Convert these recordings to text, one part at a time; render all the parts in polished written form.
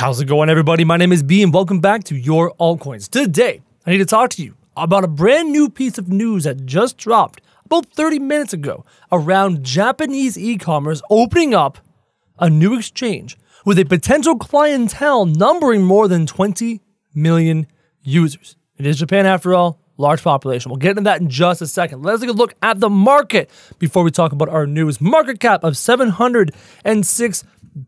How's it going, everybody? My name is B, and welcome back to your altcoins. Today, I need to talk to you about a brand new piece of news that just dropped about 30 minutes ago around Japanese e-commerce opening up a new exchange with a potential clientele numbering more than 20 million users. It is Japan, after all. Large population. We'll get into that in just a second. Let's take a look at the market before we talk about our news. Market cap of 706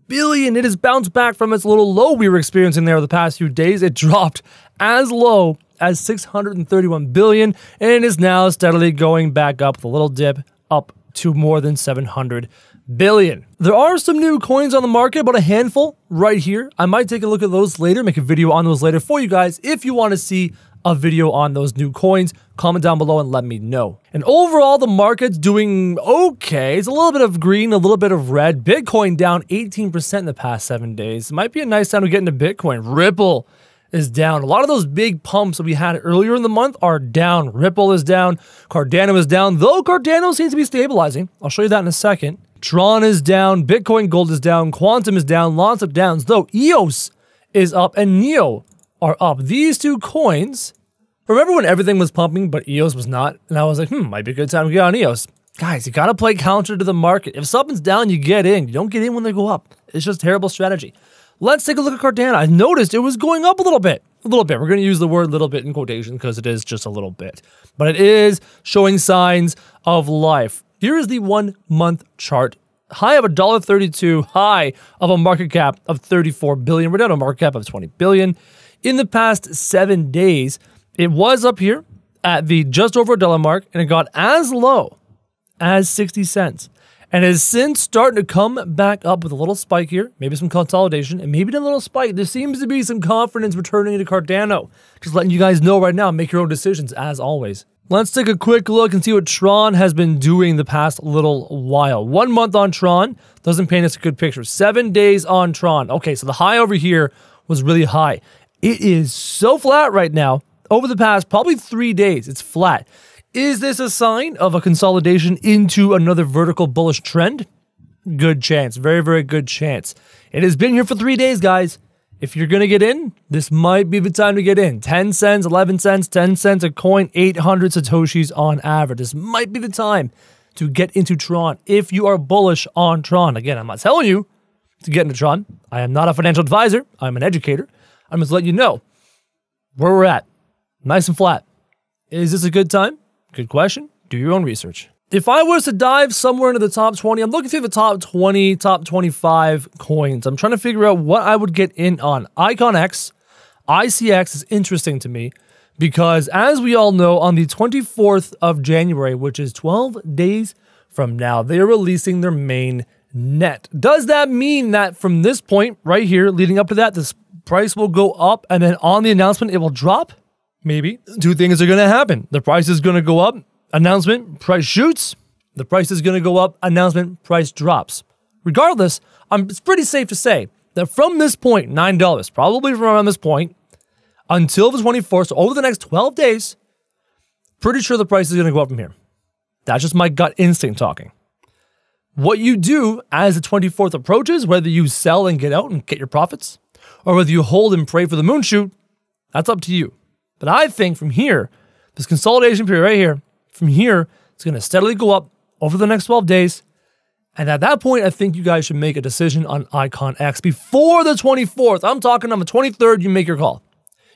billion. It has bounced back from its little low we were experiencing there the past few days. It dropped as low as 631 billion and is now steadily going back up with a little dip up to more than 700 billion. There are some new coins on the market, about a handful right here. I might take a look at those later, make a video on those later for you guys. If you want to see a video on those new coins, comment down below and let me know. And overall, the market's doing okay. It's a little bit of green, a little bit of red. Bitcoin down 18% in the past 7 days. It might be a nice time to get into Bitcoin. Ripple is down. A lot of those big pumps that we had earlier in the month are down. Ripple is down. Cardano is down, though Cardano seems to be stabilizing. I'll show you that in a second. Tron is down. Bitcoin Gold is down. Quantum is down. Lots of downs, though EOS is up and NEO are up. These two coins, remember when everything was pumping but EOS was not? And I was like, might be a good time to get on EOS. Guys, you gotta play counter to the market. If something's down, you get in. You don't get in when they go up. It's just terrible strategy. Let's take a look at Cardano. I noticed it was going up a little bit. We're going to use the word little bit in quotation because it is just a little bit. But it is showing signs of life. Here is the 1 month chart. High of $1.32, high of a market cap of 34 billion. We're down to a market cap of 20 billion. In the past 7 days, it was up here at the just over $1 mark, and it got as low as 60 cents. And has since started to come back up with a little spike here, maybe some consolidation, and maybe a little spike. There seems to be some confidence returning into Cardano. Just letting you guys know right now, make your own decisions as always. Let's take a quick look and see what Tron has been doing the past little while. 1 month on Tron doesn't paint us a good picture. 7 days on Tron. Okay, so the high over here was really high. It is so flat right now. Over the past probably 3 days, it's flat. Is this a sign of a consolidation into another vertical bullish trend? Good chance. Very, very good chance. It has been here for 3 days, guys. If you're going to get in, this might be the time to get in. 10 cents, 11 cents, 10 cents a coin, 800 Satoshis on average. This might be the time to get into Tron if you are bullish on Tron. Again, I'm not telling you to get into Tron. I am not a financial advisor. I'm an educator. I'm just letting you know where we're at. Nice and flat. Is this a good time? Good question. Do your own research. If I was to dive somewhere into the top 20, I'm looking through the top 20, top 25 coins. I'm trying to figure out what I would get in on. IconX, ICX is interesting to me because, as we all know, on the 24th of January, which is 12 days from now, they are releasing their main net. Does that mean that from this point right here, leading up to that, this price will go up and then on the announcement, it will drop? Maybe. Two things are going to happen. The price is going to go up, announcement, price shoots. The price is going to go up, announcement, price drops. Regardless, it's pretty safe to say that from this point, $9, probably from around this point, until the 24th, so over the next 12 days, pretty sure the price is going to go up from here. That's just my gut instinct talking. What you do as the 24th approaches, whether you sell and get out and get your profits, or whether you hold and pray for the moon shoot, that's up to you. But I think from here, this consolidation period right here, from here, it's going to steadily go up over the next 12 days. And at that point, I think you guys should make a decision on IconX before the 24th. I'm talking on the 23rd, you make your call.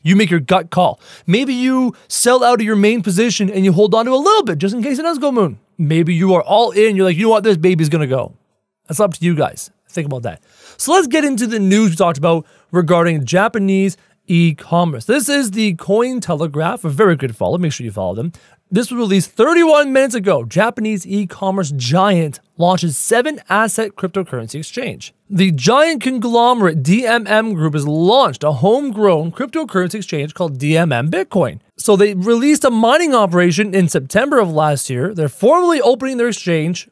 You make your gut call. Maybe you sell out of your main position and you hold on to a little bit just in case it does go moon. Maybe you are all in. You're like, you know what? This baby's going to go. That's up to you guys. Think about that. So let's get into the news we talked about regarding Japanese e-commerce. This is the Cointelegraph, a very good follow. Make sure you follow them. This was released 31 minutes ago. Japanese e-commerce giant launches 7-asset cryptocurrency exchange. The giant conglomerate DMM Group has launched a homegrown cryptocurrency exchange called DMM Bitcoin. So they released a mining operation in September of last year. They're formally opening their exchange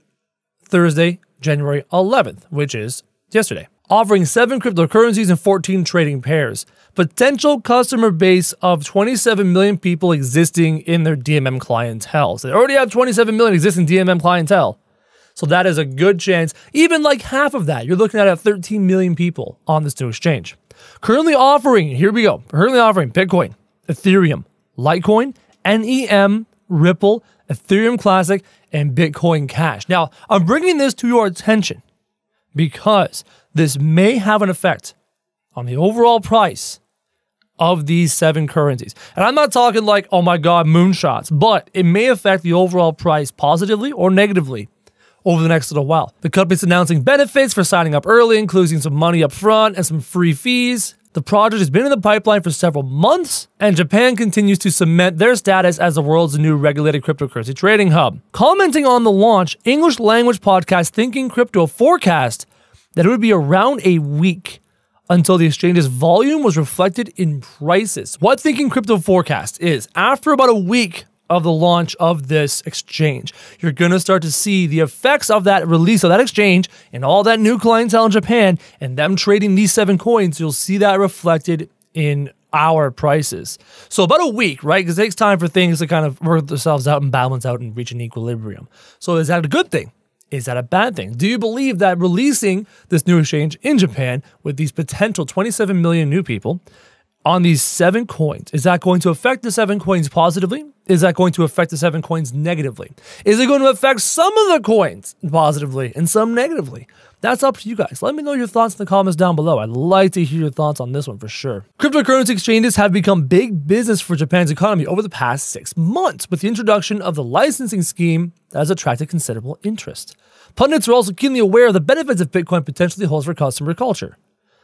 Thursday, January 11th, which is yesterday, offering 7 cryptocurrencies and 14 trading pairs. Potential customer base of 27 million people existing in their DMM clientele. So they already have 27 million existing DMM clientele. So that is a good chance. Even like half of that, you're looking at 13 million people on this new exchange. Currently offering, here we go, currently offering Bitcoin, Ethereum, Litecoin, NEM, Ripple, Ethereum Classic, and Bitcoin Cash. Now, I'm bringing this to your attention because this may have an effect on the overall price of these 7 currencies. And I'm not talking like, oh my God, moonshots, but it may affect the overall price positively or negatively over the next little while. The company's announcing benefits for signing up early, including some money up front and some free fees. The project has been in the pipeline for several months, and Japan continues to cement their status as the world's new regulated cryptocurrency trading hub. Commenting on the launch, English language podcast Thinking Crypto forecast that it would be around a week until the exchange's volume was reflected in prices. What Thinking Crypto forecast is, after about a week of the launch of this exchange, you're going to start to see the effects of that release of that exchange and all that new clientele in Japan and them trading these 7 coins. You'll see that reflected in our prices. So about a week, right? Because it takes time for things to kind of work themselves out and balance out and reach an equilibrium. So is that a good thing? Is that a bad thing? Do you believe that releasing this new exchange in Japan with these potential 27 million new people on these 7 coins, is that going to affect the 7 coins positively? Is that going to affect the 7 coins negatively? Is it going to affect some of the coins positively and some negatively? That's up to you guys. Let me know your thoughts in the comments down below. I'd like to hear your thoughts on this one for sure. Cryptocurrency exchanges have become big business for Japan's economy over the past 6 months with the introduction of the licensing scheme that has attracted considerable interest. Pundits are also keenly aware of the benefits that Bitcoin potentially holds for customer culture.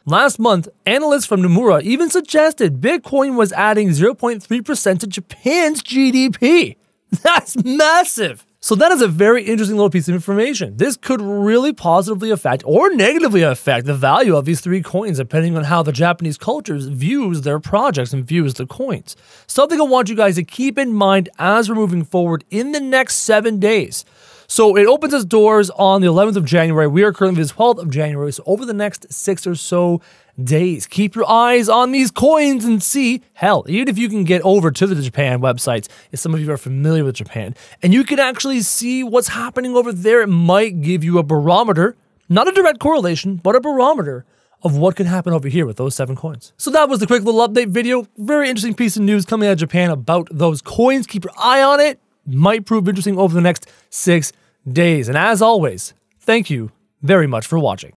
Last month, analysts from Nomura even suggested Bitcoin was adding 0.3% to Japan's GDP. That's massive. So that is a very interesting little piece of information. This could really positively affect or negatively affect the value of these 3 coins depending on how the Japanese culture views their projects and views the coins. Something I want you guys to keep in mind as we're moving forward in the next 7 days. So it opens its doors on the 11th of January. We are currently the 12th of January. So over the next 6 or so days, keep your eyes on these coins and see, hell, even if you can get over to the Japan websites, if some of you are familiar with Japan, and you can actually see what's happening over there, it might give you a barometer, not a direct correlation, but a barometer of what could happen over here with those 7 coins. So that was the quick little update video. Very interesting piece of news coming out of Japan about those coins. Keep your eye on it. Might prove interesting over the next 6 days. And as always, thank you very much for watching.